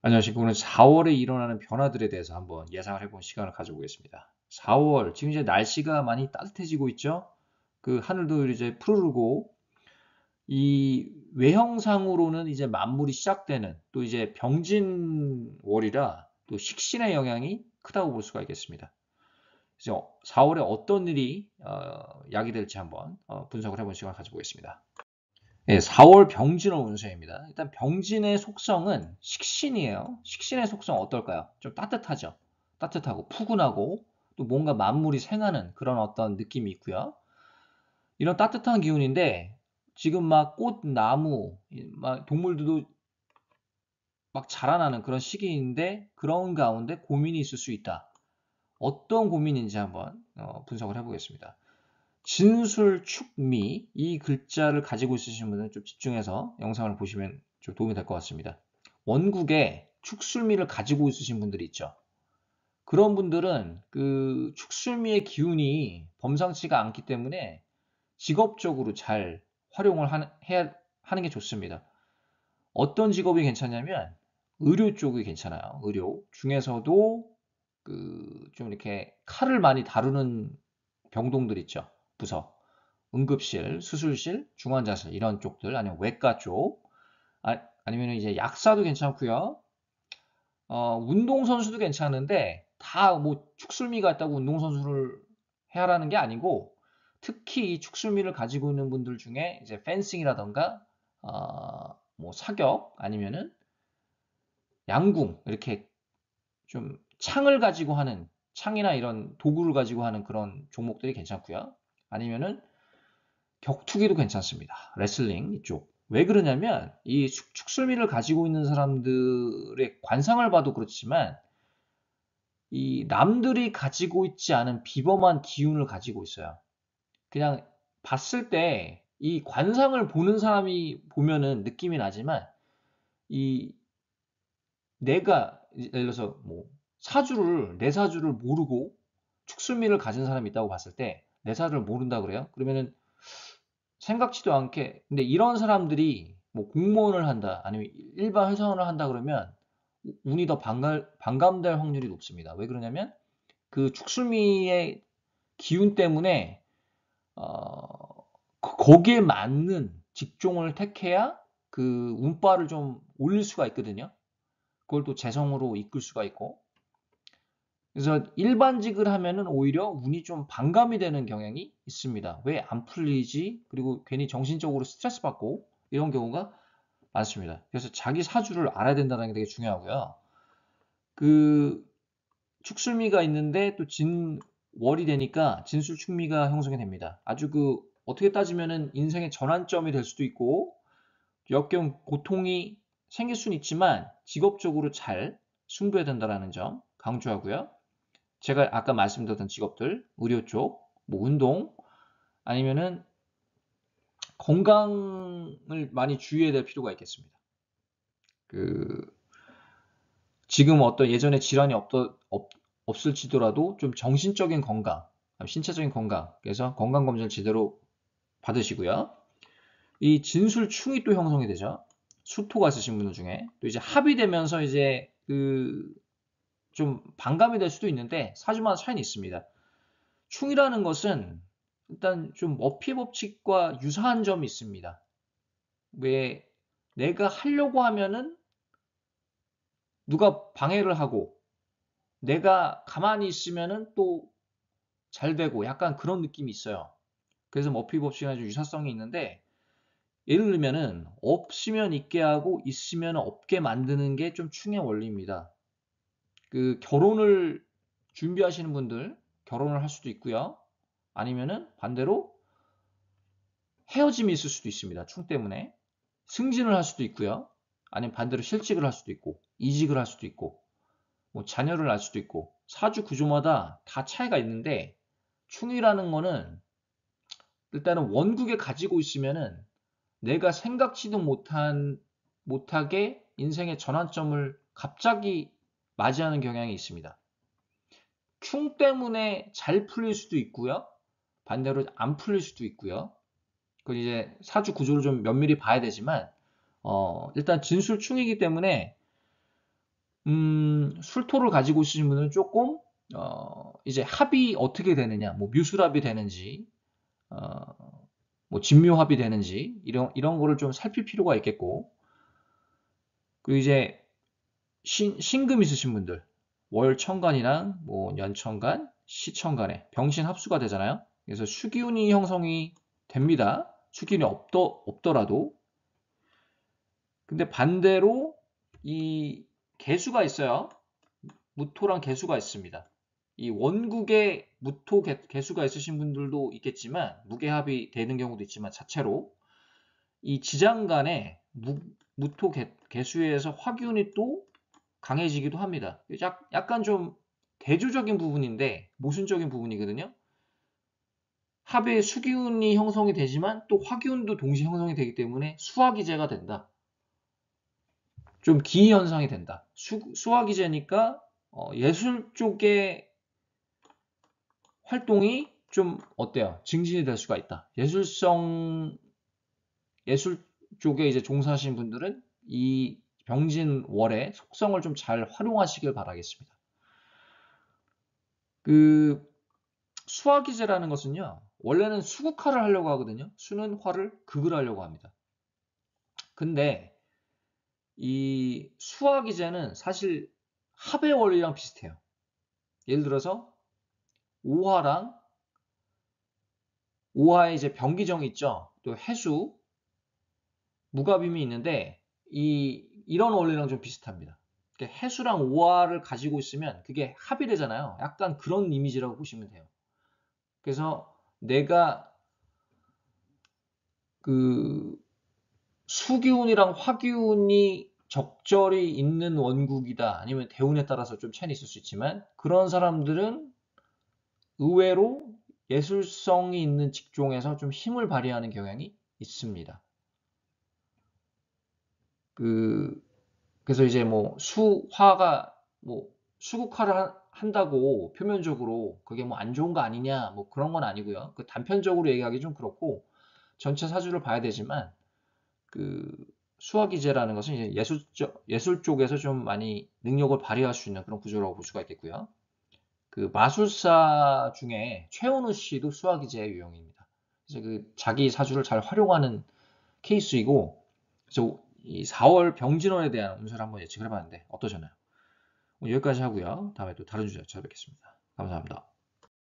안녕하십니까. 오늘 4월에 일어나는 변화들에 대해서 한번 예상을 해본 시간을 가져보겠습니다. 4월, 지금 이제 날씨가 많이 따뜻해지고 있죠? 그 하늘도 이제 푸르르고, 이 외형상으로는 이제 만물이 시작되는 또 이제 병진월이라 또 식신의 영향이 크다고 볼 수가 있겠습니다. 그래서 4월에 어떤 일이 야기될지 한번 분석을 해본 시간을 가져보겠습니다. 예, 4월 병진월 운세입니다. 일단 병진의 속성은 식신이에요. 식신의 속성 어떨까요? 좀 따뜻하죠. 따뜻하고 푸근하고 또 뭔가 만물이 생하는 그런 어떤 느낌이 있고요. 이런 따뜻한 기운인데 지금 막 꽃, 나무, 막 동물들도 막 자라나는 그런 시기인데 그런 가운데 고민이 있을 수 있다. 어떤 고민인지 한번 분석을 해보겠습니다. 진술, 축미 이 글자를 가지고 있으신 분은 좀 집중해서 영상을 보시면 좀 도움이 될 것 같습니다. 원국에 축술미를 가지고 있으신 분들이 있죠. 그런 분들은 그 축술미의 기운이 범상치가 않기 때문에 직업적으로 잘 활용을 하는 게 좋습니다. 어떤 직업이 괜찮냐면 의료 쪽이 괜찮아요. 의료 중에서도 그 좀 이렇게 칼을 많이 다루는 병동들 있죠. 부서. 응급실, 수술실, 중환자실 이런 쪽들 아니면 외과 쪽 아니면 이제 약사도 괜찮고요. 운동선수도 괜찮은데 다 뭐 축술미가 있다고 운동선수를 해야 하는 게 아니고 특히 이 축술미를 가지고 있는 분들 중에 이제 펜싱이라던가 뭐 사격 아니면은 양궁 이렇게 좀 창을 가지고 하는 창이나 이런 도구를 가지고 하는 그런 종목들이 괜찮고요. 아니면은 격투기도 괜찮습니다. 레슬링 이쪽. 왜 그러냐면 이 축술미를 가지고 있는 사람들의 관상을 봐도 그렇지만 이 남들이 가지고 있지 않은 비범한 기운을 가지고 있어요. 그냥 봤을 때 이 관상을 보는 사람이 보면은 느낌이 나지만 이 내가 예를 들어서 뭐 사주를 내 사주를 모르고 축술미를 가진 사람이 있다고 봤을 때 내 사주를 모른다 그래요? 그러면은 생각지도 않게 근데 이런 사람들이 뭐 공무원을 한다 아니면 일반 회사원을 한다 그러면 운이 더 반감될 확률이 높습니다. 왜 그러냐면 그 축술미의 기운 때문에 거기에 맞는 직종을 택해야 그 운빨을 좀 올릴 수가 있거든요. 그걸 또 재성으로 이끌 수가 있고 그래서 일반직을 하면은 오히려 운이 좀 반감이 되는 경향이 있습니다. 왜 안 풀리지? 그리고 괜히 정신적으로 스트레스 받고 이런 경우가 많습니다. 그래서 자기 사주를 알아야 된다는 게 되게 중요하고요. 그 축술미가 있는데 또 진월이 되니까 진술축미가 형성이 됩니다. 아주 그 어떻게 따지면은 인생의 전환점이 될 수도 있고 역경 고통이 생길 수는 있지만 직업적으로 잘 승부해야 된다는 점 강조하고요. 제가 아까 말씀드렸던 직업들, 의료 쪽, 뭐 운동, 아니면은 건강을 많이 주의해야 될 필요가 있겠습니다. 그, 지금 어떤 예전에 질환이 없을지더라도 좀 정신적인 건강, 신체적인 건강, 그래서 건강검진을 제대로 받으시고요. 이 진술충이 또 형성이 되죠. 수토가 있으신 분들 중에. 또 이제 합이 되면서 이제 그, 좀 반감이 될 수도 있는데 사주마다 차이는 있습니다. 충이라는 것은 일단 좀 머피 법칙과 유사한 점이 있습니다. 왜 내가 하려고 하면은 누가 방해를 하고 내가 가만히 있으면은 또 잘 되고 약간 그런 느낌이 있어요. 그래서 머피 법칙이랑 좀 유사성이 있는데 예를 들면은 없으면 있게 하고 있으면 없게 만드는 게 좀 충의 원리입니다. 그 결혼을 준비하시는 분들 결혼을 할 수도 있고요. 아니면은 반대로 헤어짐이 있을 수도 있습니다. 충 때문에. 승진을 할 수도 있고요. 아니면 반대로 실직을 할 수도 있고, 이직을 할 수도 있고, 뭐 자녀를 낳을 수도 있고, 사주 구조마다 다 차이가 있는데, 충이라는 거는 일단은 원국에 가지고 있으면은 내가 생각지도 못하게 인생의 전환점을 갑자기 맞이하는 경향이 있습니다. 충 때문에 잘 풀릴 수도 있고요. 반대로 안 풀릴 수도 있고요. 그 이제 사주 구조를 좀 면밀히 봐야 되지만 일단 진술충이기 때문에 술토를 가지고 있으신 분은 조금 이제 합이 어떻게 되느냐, 뭐 묘술합이 되는지, 어, 뭐 진묘합이 되는지 이런 거를 좀 살필 필요가 있겠고, 그리고 이제 신금 있으신 분들, 월천간이랑 뭐 년천간, 시천간에 병신 합수가 되잖아요. 그래서 수기운이 형성이 됩니다. 수기운이 없더라도. 근데 반대로 이 개수가 있어요. 무토랑 개수가 있습니다. 이 원국에 무토 개수가 있으신 분들도 있겠지만, 무게합이 되는 경우도 있지만 자체로 이 지장간에 무토 개수에서 화기운이 또 강해지기도 합니다. 약간 좀 대조적인 부분인데 모순적인 부분이거든요. 합의 수기운이 형성이 되지만 또 화기운도 동시에 형성이 되기 때문에 수화기제가 된다. 좀 기현상이 된다. 수화기제니까 예술 쪽의 활동이 좀 어때요? 증진이 될 수가 있다. 예술 쪽에 이제 종사하시는 분들은 이 병진월의 속성을 좀 잘 활용하시길 바라겠습니다. 그 수화기제라는 것은요, 원래는 수국화를 하려고 하거든요. 수는 화를 극을 하려고 합니다. 근데 이 수화기제는 사실 합의 원리랑 비슷해요. 예를 들어서 오화랑 오화에 이제 병기정이 있죠. 또 해수, 무갑임이 있는데 이런 원리랑 좀 비슷합니다. 해수랑 오화를 가지고 있으면 그게 합이 되잖아요. 약간 그런 이미지라고 보시면 돼요. 그래서 내가 그 수기운이랑 화기운이 적절히 있는 원국이다. 아니면 대운에 따라서 좀 차이는 있을 수 있지만 그런 사람들은 의외로 예술성이 있는 직종에서 좀 힘을 발휘하는 경향이 있습니다. 그래서 이제 뭐 수화가 뭐 수국화를 한다고 표면적으로 그게 뭐 안 좋은 거 아니냐 뭐 그런 건 아니고요. 그 단편적으로 얘기하기 좀 그렇고 전체 사주를 봐야 되지만 그 수화기제라는 것은 이제 예술 쪽에서 좀 많이 능력을 발휘할 수 있는 그런 구조라고 볼 수가 있겠고요. 그 마술사 중에 최원우 씨도 수화기제의 유형입니다. 그래서 그 자기 사주를 잘 활용하는 케이스이고, 그래서 이 4월 병진월에 대한 운세를 한번 예측을 해봤는데 어떠셨나요? 오늘 여기까지 하고요. 다음에 또 다른 주제로 찾아뵙겠습니다. 감사합니다.